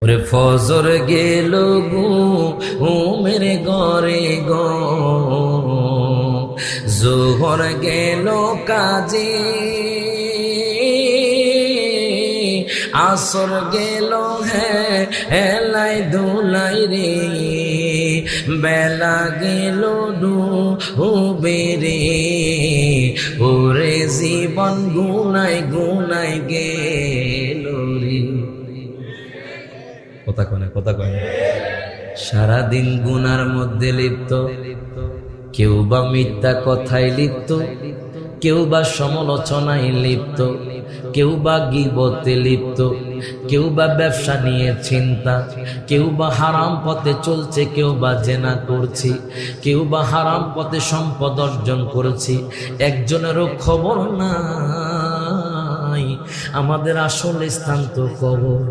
ওরে ফজর গেল গো ও মেরে ঘরে গো, জোহর গেল কাজে, আসর গেল হেলাই দুলাই রে, বেলা গেল ডুবে রে, ওরে জীবন গুনাই গুনাই গেল রে। কথা কনে সারাদিন গুনার মধ্যে লিপ্ত, কেউ বা মিথ্যা কথায় লিপ্ত, কেউ বা সমালোচনায় লিপ্ত, কেউ বা গীবতে লিপ্ত, কেউ বা ব্যবসা নিয়ে চিন্তা, কেউ বা হারাম পথে চলছে, কেউ বা জেনা করছি, কেউ বা হারাম পথে সম্পদ অর্জন করেছি। একজনেরও খবর নাই আমাদের আসল স্থান তো কবর।